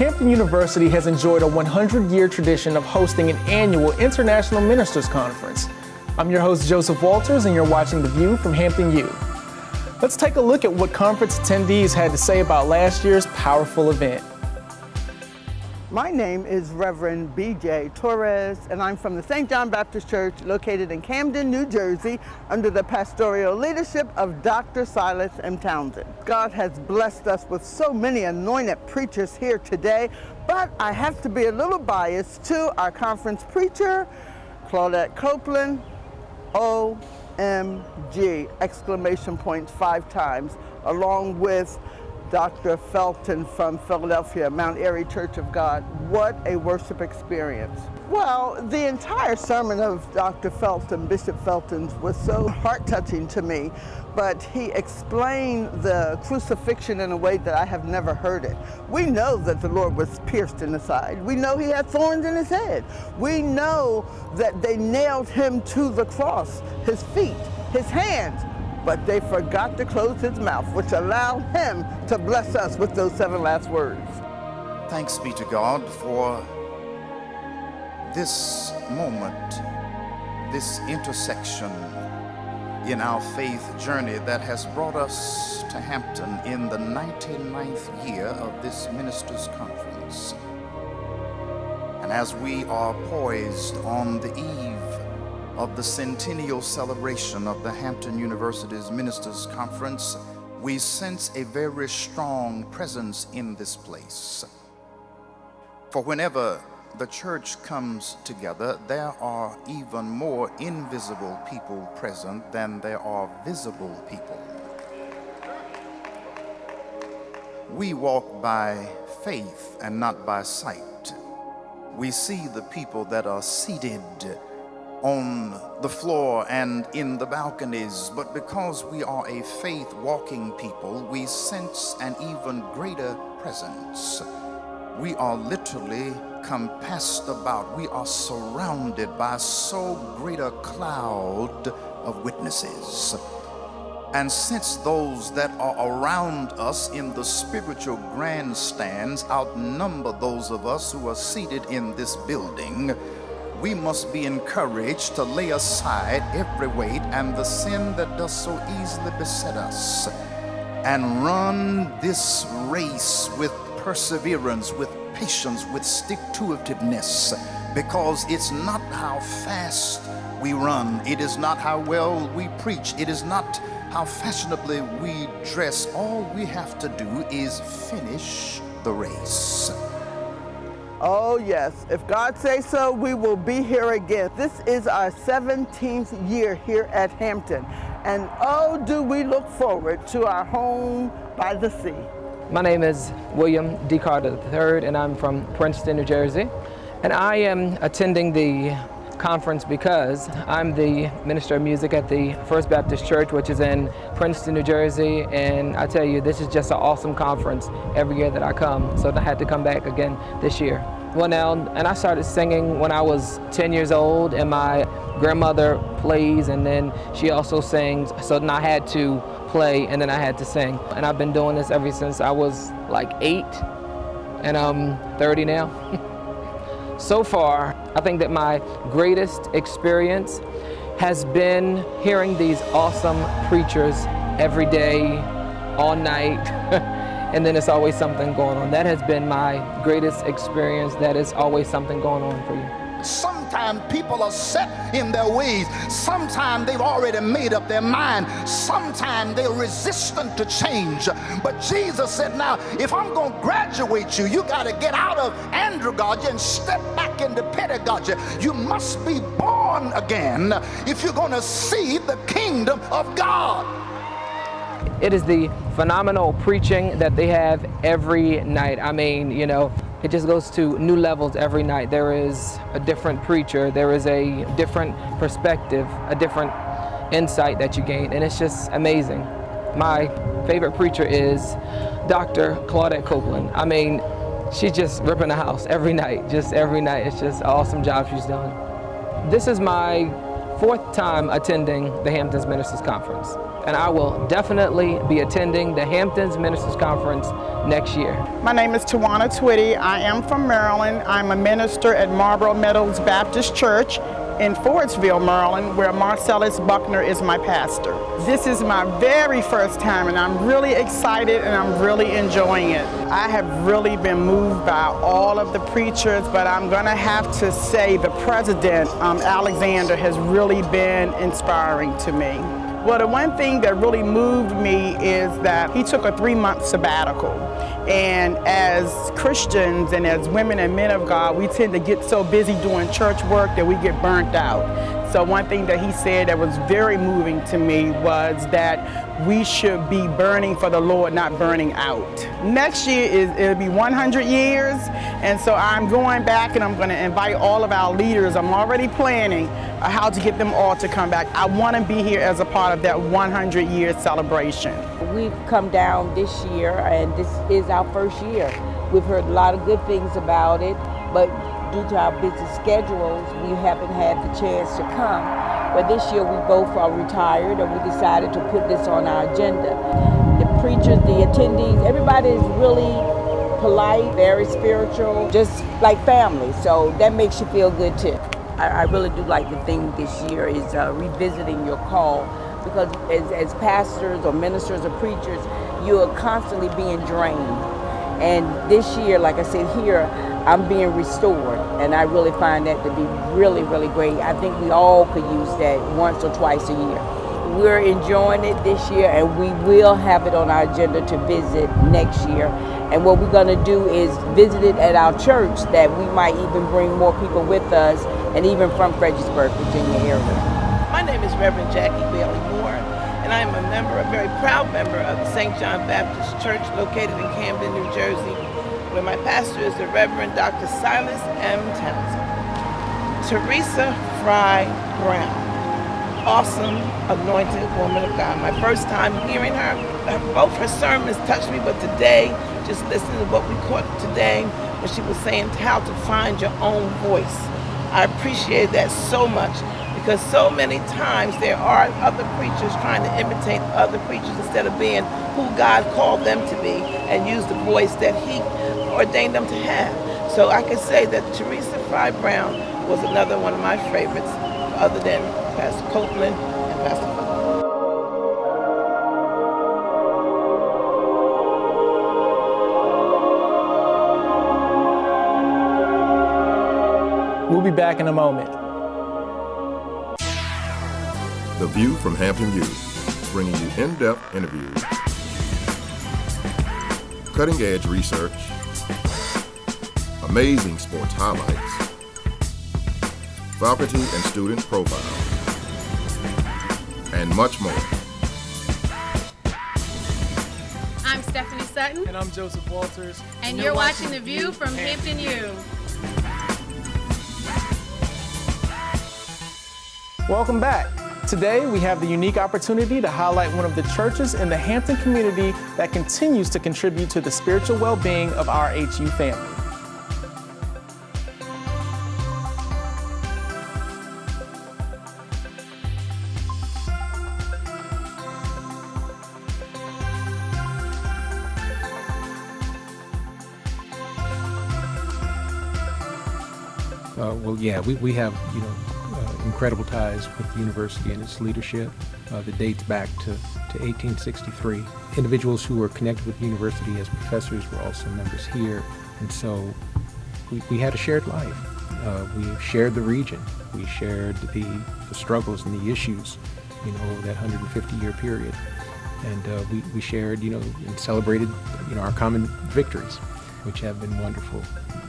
Hampton University has enjoyed a 100-year tradition of hosting an annual International Ministers Conference. I'm your host, Joseph Walters, and you're watching The View from Hampton U. Let's take a look at what conference attendees had to say about last year's powerful event. My name is Reverend B.J. Torres, and I'm from the St. John Baptist Church located in Camden, New Jersey, under the pastoral leadership of Dr. Silas M. Townsend. God has blessed us with so many anointed preachers here today, but I have to be a little biased to our conference preacher, Claudette Copeland, OMG, exclamation points 5 times, along with Dr. Felton from Philadelphia, Mount Airy Church of God. What a worship experience. Well, the entire sermon of Dr. Felton, Bishop Felton's, was so heart-touching to me, but he explained the crucifixion in a way that I have never heard it. We know that the Lord was pierced in the side. We know he had thorns in his head. We know that they nailed him to the cross, his feet, his hands, but they forgot to close his mouth, which allowed him to bless us with those 7 last words. Thanks be to God for this moment, this intersection in our faith journey that has brought us to Hampton in the 99th year of this Ministers' Conference. And as we are poised on the eve of the centennial celebration of the Hampton University's Ministers' Conference, we sense a very strong presence in this place. For whenever the church comes together, there are even more invisible people present than there are visible people. We walk by faith and not by sight. We see the people that are seated on the floor and in the balconies, but because we are a faith-walking people, we sense an even greater presence. We are literally compassed about, we are surrounded by so great a cloud of witnesses. And since those that are around us in the spiritual grandstands outnumber those of us who are seated in this building, we must be encouraged to lay aside every weight and the sin that does so easily beset us, and run this race with perseverance, with patience, with stick-to-itiveness, because it's not how fast we run, it is not how well we preach, it is not how fashionably we dress. All we have to do is finish the race. Oh yes, if God says so, we will be here again. This is our 17th year here at Hampton, and oh, do we look forward to our home by the sea. My name is William D. Carter III, and I'm from Princeton, New Jersey. And I am attending the conference because I'm the minister of music at the First Baptist Church, which is in Princeton, New Jersey. And I tell you, this is just an awesome conference every year that I come. So I had to come back again this year. Well now, and I started singing when I was 10 years old, and my grandmother plays, and then she also sings. So then I had to play, and then I had to sing. And I've been doing this ever since I was like 8, and I'm 30 now. So far, I think that my greatest experience has been hearing these awesome preachers every day, all night, and then it's always something going on. That has been my greatest experience. That is always something going on for you. Sometimes people are set in their ways. Sometimes they've already made up their mind. Sometimes they're resistant to change. But Jesus said, now, if I'm going to graduate you, you got to get out of andragogy and step back into pedagogy. You must be born again if you're going to see the kingdom of God. It is the phenomenal preaching that they have every night. I mean, you know, it just goes to new levels every night. There is a different preacher, there is a different perspective, a different insight that you gain, and it's just amazing. My favorite preacher is Dr. Claudette Copeland. I mean, she's just ripping the house every night, just every night. It's just an awesome job she's done. This is my 4th time attending the Hamptons Ministers Conference. and I will definitely be attending the Hamptons Ministers Conference next year. My name is Tawana Twitty. I am from Maryland. I'm a minister at Marlboro Meadows Baptist Church in Fordsville, Maryland, where Marcellus Buckner is my pastor. This is my very first time, and I'm really excited and I'm really enjoying it. I have really been moved by all of the preachers, but I'm gonna have to say the president, Alexander, has really been inspiring to me. Well, the one thing that really moved me is that he took a 3-month sabbatical. And as Christians and as women and men of God, we tend to get so busy doing church work that we get burnt out. So one thing that he said that was very moving to me was that we should be burning for the Lord, not burning out. Next year it'll be 100 years, and so I'm going back and I'm going to invite all of our leaders. I'm already planning how to get them all to come back. I want to be here as a part of that 100-year celebration. We've come down this year, and this is our first year. We've heard a lot of good things about it, but due to our busy schedules, we haven't had the chance to come. But this year we both are retired, and we decided to put this on our agenda. The preachers, the attendees, everybody is really polite, very spiritual, just like family. So that makes you feel good too. I really do like the theme this year is revisiting your call, because as pastors or ministers or preachers, you are constantly being drained. And this year, like I said here, I'm being restored, and I really find that to be really, really great. I think we all could use that once or twice a year. We're enjoying it this year, and we will have it on our agenda to visit next year. And what we're gonna do is visit it at our church, that we might even bring more people with us, and even from Fredericksburg, Virginia area. My name is Reverend Jackie Bailey Moore, and I am a member, a very proud member of the St. John Baptist Church located in Camden, New Jersey, where my pastor is the Reverend Dr. Silas M. Townsend. Teresa Fry Brown, awesome, anointed woman of God. My first time hearing her, both her sermons touched me, but today, just listening to what we caught today, when she was saying how to find your own voice. I appreciate that so much, because so many times there are other preachers trying to imitate other preachers instead of being who God called them to be and use the voice that He ordained them to have. So I can say that Teresa Fry Brown was another one of my favorites, other than Pastor Copeland and Pastor Felton. We'll be back in a moment. The View from Hampton U, bringing you in-depth interviews, cutting-edge research, amazing sports highlights, faculty and student profiles, and much more. I'm Stephanie Sutton. And I'm Joseph Walters. And you're watching The View from Hampton U. Welcome back. Today, we have the unique opportunity to highlight one of the churches in the Hampton community that continues to contribute to the spiritual well-being of our HU family. We have, incredible ties with the university and its leadership that dates back to 1863. Individuals who were connected with the university as professors were also members here, and so we had a shared life. We shared the region. We shared the struggles and the issues, over that 150-year period, and we shared, and celebrated, our common victories, which have been wonderful.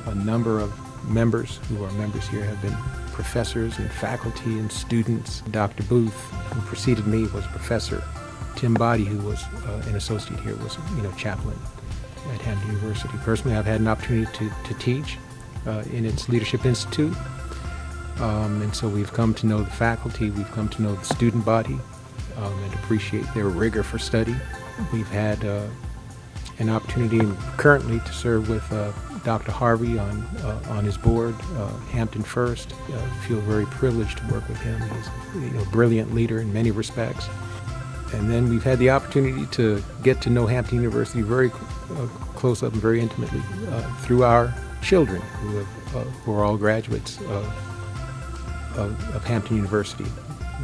A number of members who are members here have been professors and faculty and students. Dr. Booth, who preceded me, was a professor. Tim Boddy, who was an associate here, was chaplain at Hampton University. Personally, I've had an opportunity to teach in its Leadership Institute, and so we've come to know the faculty, we've come to know the student body, and appreciate their rigor for study. We've had an opportunity currently to serve with Dr. Harvey on his board, Hampton First. Feel very privileged to work with him. He's a brilliant leader in many respects. And then we've had the opportunity to get to know Hampton University very close up and very intimately through our children who are all graduates of Hampton University.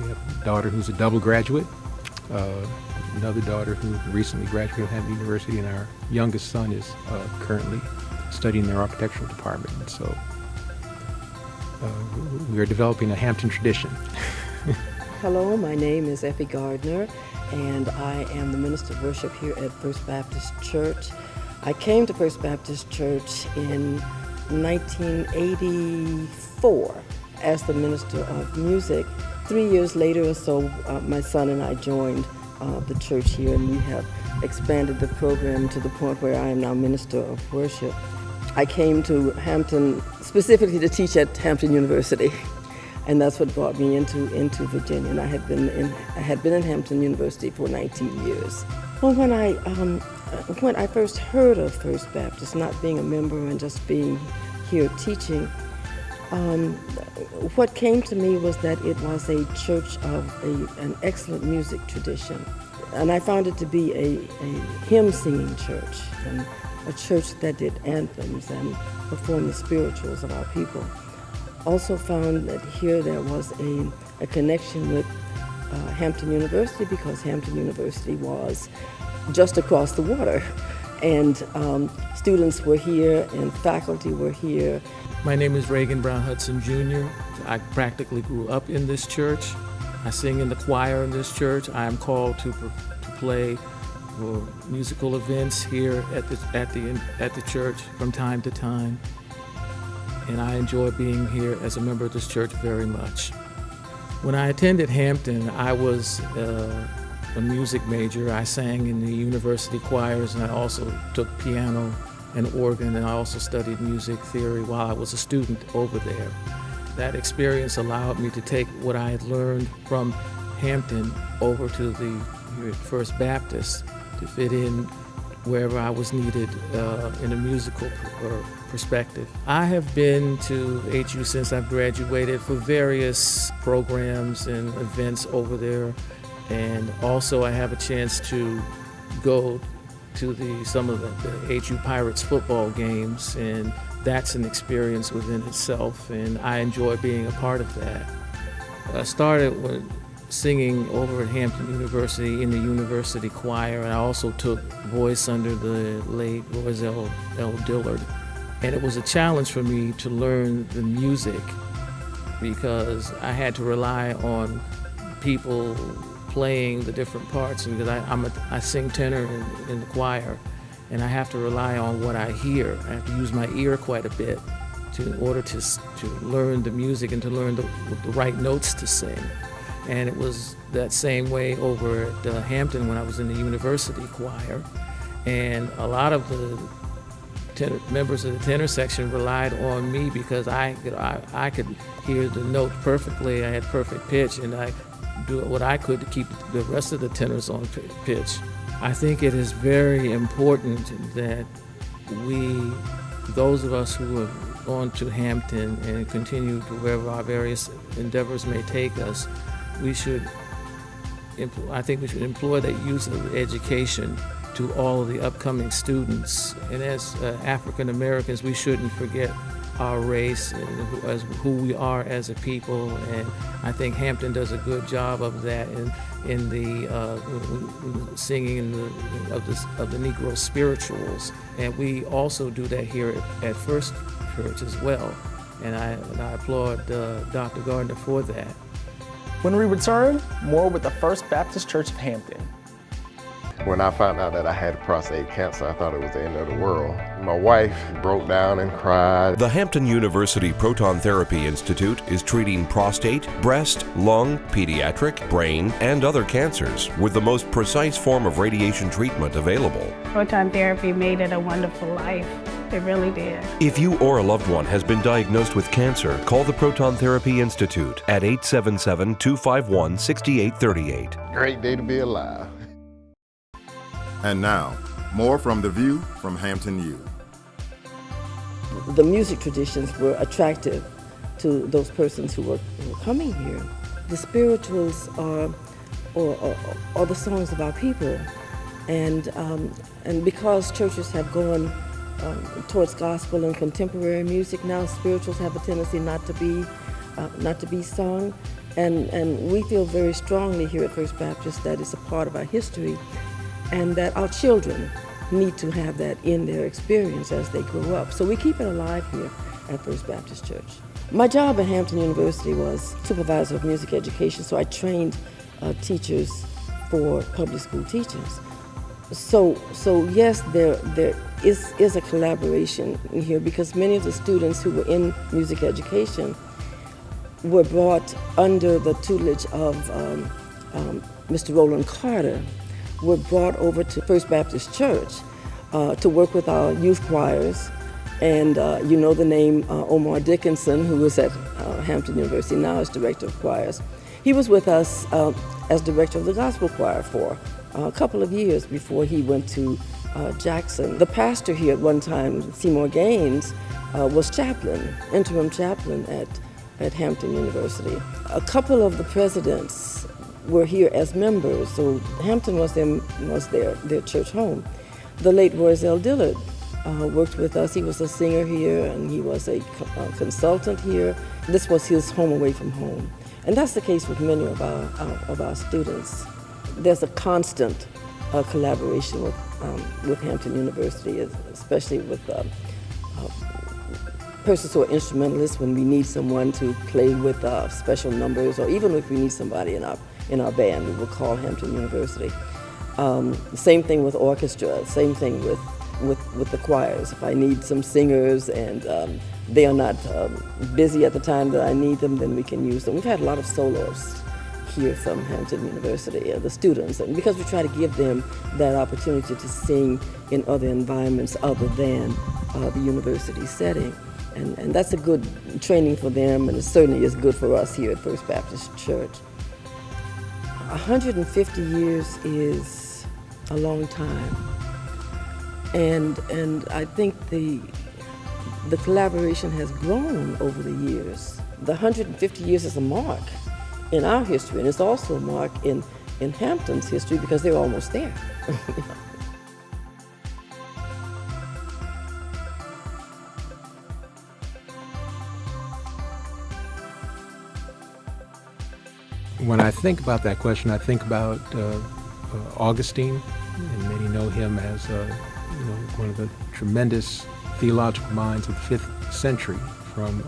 We have a daughter who's a double graduate, another daughter who recently graduated from Hampton University, and our youngest son is currently studying in their architectural department. And so we are developing a Hampton tradition. Hello, my name is Effie Gardner, and I am the minister of worship here at First Baptist Church. I came to First Baptist Church in 1984 as the minister of music. 3 years later or so, my son and I joined the church here, and we have expanded the program to the point where I am now minister of worship. I came to Hampton specifically to teach at Hampton University, and that's what brought me into Virginia. And I had been in Hampton University for 19 years. Well, when I first heard of First Baptist, not being a member and just being here teaching, what came to me was that it was a church of an excellent music tradition. And I found it to be a hymn-singing church, and a church that did anthems and performed the spirituals of our people. Also found that here there was a connection with Hampton University, because Hampton University was just across the water. And students were here and faculty were here. My name is Reagan Hudson Jr. I practically grew up in this church. I sing in the choir in this church. I am called to play for musical events here at the church from time to time. And I enjoy being here as a member of this church very much. When I attended Hampton, I was a music major. I sang in the university choirs, and I also took piano and organ, and I also studied music theory while I was a student over there. That experience allowed me to take what I had learned from Hampton over to the First Baptist to fit in wherever I was needed in a musical perspective. I have been to HU since I've graduated for various programs and events over there, and also I have a chance to go to some of the HU Pirates football games, and that's an experience within itself, and I enjoy being a part of that. I started singing over at Hampton University in the university choir, and I also took voice under the late Roselle L. Dillard. And it was a challenge for me to learn the music because I had to rely on people playing the different parts, because I sing tenor in the choir, and I have to rely on what I hear. I have to use my ear quite a bit in order to learn the music and to learn the right notes to sing. And it was that same way over at Hampton when I was in the university choir. And a lot of the members of the tenor section relied on me because I could hear the note perfectly. I had perfect pitch, and I do what I could to keep the rest of the tenors on pitch. I think it is very important that those of us who have gone to Hampton and continue to wherever our various endeavors may take us, I think we should employ that use of education to all of the upcoming students. And as African Americans, we shouldn't forget our race and as who we are as a people. And I think Hampton does a good job of that in the singing of the Negro spirituals. And we also do that here at First Church as well. And I applaud Dr. Gardner for that. When we return, more with the First Baptist Church of Hampton. When I found out that I had prostate cancer, I thought it was the end of the world. My wife broke down and cried. The Hampton University Proton Therapy Institute is treating prostate, breast, lung, pediatric, brain, and other cancers with the most precise form of radiation treatment available. Proton therapy made it a wonderful life. It really did. If you or a loved one has been diagnosed with cancer, call the Proton Therapy Institute at 877-251-6838. Great day to be alive. And now, more from The View from Hampton U. The music traditions were attractive to those persons who were coming here. The spirituals are or the songs of our people. And because churches have gone towards gospel and contemporary music, now spirituals have a tendency not to be sung. And we feel very strongly here at First Baptist that it's a part of our history, and that our children need to have that in their experience as they grow up. So we keep it alive here at First Baptist Church. My job at Hampton University was supervisor of music education, so I trained teachers for public school teachers. So yes, there is a collaboration here, because many of the students who were in music education were brought under the tutelage of Mr. Roland Carter, were brought over to First Baptist Church to work with our youth choirs. And you know the name Omar Dickinson, who was at Hampton University now as director of choirs. He was with us as director of the gospel choir for a couple of years before he went to Jackson. The pastor here at one time, Seymour Gaines, was chaplain, interim chaplain at Hampton University. A couple of the presidents were here as members, so Hampton was their church home. The late Royce Dillard worked with us. He was a singer here, and he was a consultant here. This was his home away from home. And that's the case with many of our students. There's a constant collaboration with Hampton University, especially with persons who are instrumentalists when we need someone to play with special numbers, or even if we need somebody in our band, we will call Hampton University. Same thing with orchestra, same thing with the choirs. If I need some singers and they are not busy at the time that I need them, then we can use them. We've had a lot of soloists here from Hampton University, the students, and because we try to give them that opportunity to sing in other environments other than the university setting. And that's a good training for them, and it certainly is good for us here at First Baptist Church. 150 years is a long time. And I think the collaboration has grown over the years. The 150 years is a mark in our history, and it's also a mark in Hampton's history, because they're almost there. When I think about that question, I think about Augustine, and many know him as one of the tremendous theological minds of the 5th century from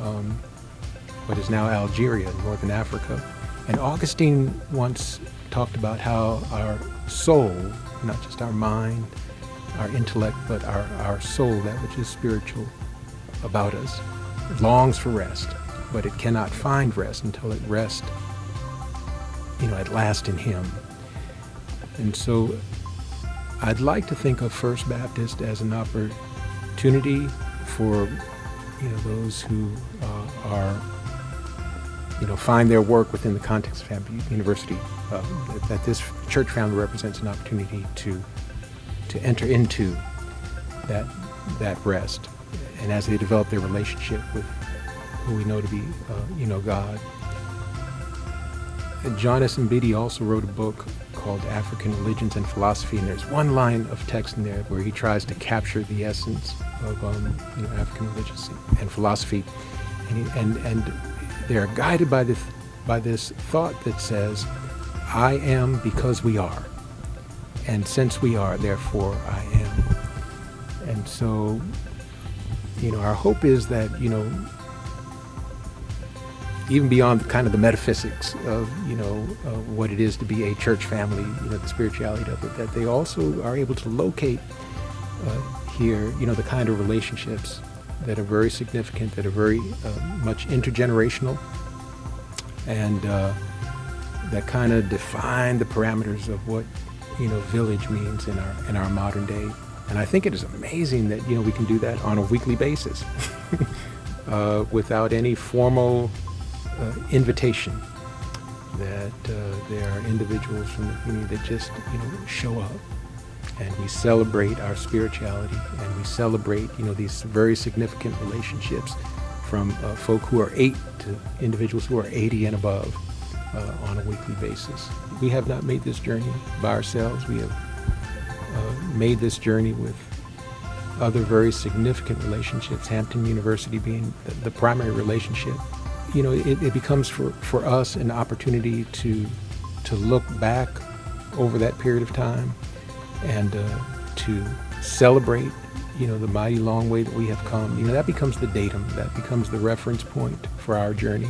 what is now Algeria, northern Africa. And Augustine once talked about how our soul, not just our mind, our intellect, but our soul, that which is spiritual about us, longs for rest, but it cannot find rest until it rests, at last in Him. And so I'd like to think of First Baptist as an opportunity for, those who find their work within the context of Hampton University, that this church family represents an opportunity to enter into that rest. And as they develop their relationship with who we know to be, God. And John S. Mbidi also wrote a book called African Religions and Philosophy, and there's one line of text in there where he tries to capture the essence of African religions and philosophy, and they are guided by this thought that says, "I am because we are, and since we are, therefore I am." And so, our hope is that even beyond kind of the metaphysics of what it is to be a church family, the spirituality of it, that they also are able to locate here, the kind of relationships that are very significant, that are very much intergenerational, and that kind of define the parameters of what village means in our modern day. And I think it is amazing that we can do that on a weekly basis without any formal invitation, that there are individuals from the community that just show up, and we celebrate our spirituality, and we celebrate these very significant relationships from folk who are 8 to individuals who are 80 and above, on a weekly basis. We have not made this journey by ourselves. We have made this journey with other very significant relationships, Hampton University being the primary relationship. You know, it becomes for us an opportunity to look back over that period of time and to celebrate, you know, the mighty long way that we have come. You know, that becomes the datum, that becomes the reference point for our journey.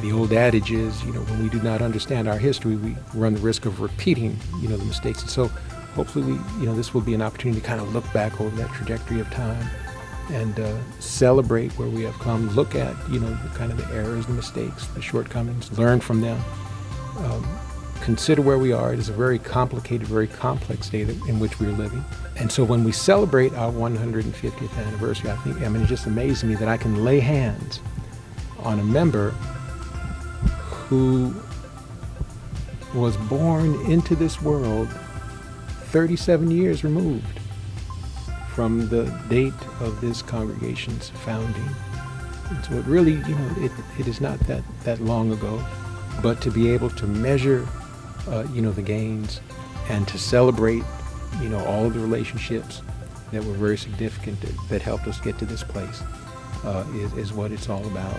The old adage is, you know, when we do not understand our history, we run the risk of repeating, you know, the mistakes. And so hopefully this will be an opportunity to kind of look back over that trajectory of time and celebrate where we have come, look at, you know, kind of the errors, the mistakes, the shortcomings, learn from them, consider where we are. It is a very complicated, very complex day in which we are living. And so when we celebrate our 150th anniversary, it just amazes me that I can lay hands on a member who was born into this world 37 years removed from the date of this congregation's founding. And so it really, you know, it is not that long ago, but to be able to measure, you know, the gains and to celebrate, you know, all of the relationships that were very significant that helped us get to this place is what it's all about.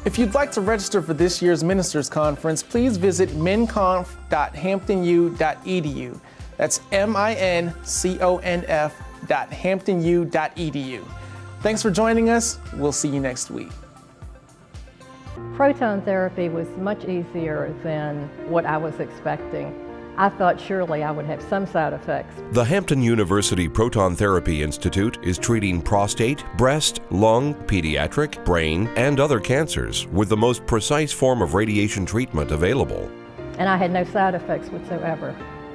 If you'd like to register for this year's Ministers Conference, please visit minconf.hamptonu.edu. That's minconf.hamptonu.edu. Thanks for joining us. We'll see you next week. Proton therapy was much easier than what I was expecting. I thought surely I would have some side effects. The Hampton University Proton Therapy Institute is treating prostate, breast, lung, pediatric, brain, and other cancers with the most precise form of radiation treatment available. And I had no side effects whatsoever.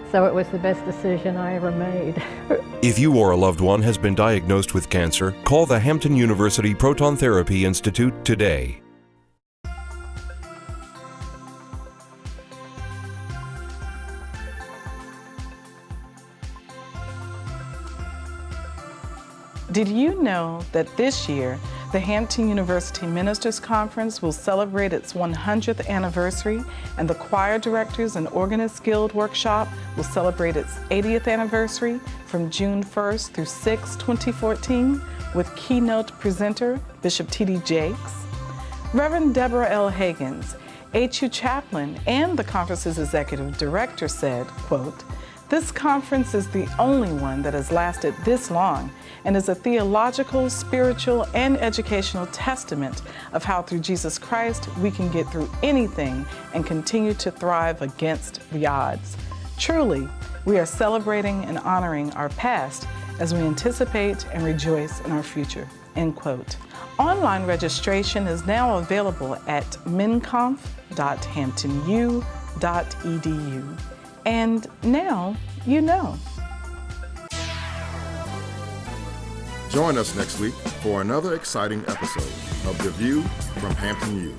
So it was the best decision I ever made. If you or a loved one has been diagnosed with cancer, call the Hampton University Proton Therapy Institute today. Did you know that this year, the Hampton University Ministers Conference will celebrate its 100th anniversary, and the Choir Directors and Organist Guild Workshop will celebrate its 80th anniversary from June 1st through 6, 2014, with keynote presenter Bishop T.D. Jakes, Reverend Deborah L. Hagins, HU chaplain, and the conference's executive director said, quote, "This conference is the only one that has lasted this long and is a theological, spiritual, and educational testament of how through Jesus Christ we can get through anything and continue to thrive against the odds. Truly, we are celebrating and honoring our past as we anticipate and rejoice in our future," end quote. Online registration is now available at minconf.hamptonu.edu. And now you know. Join us next week for another exciting episode of The View from Hampton U.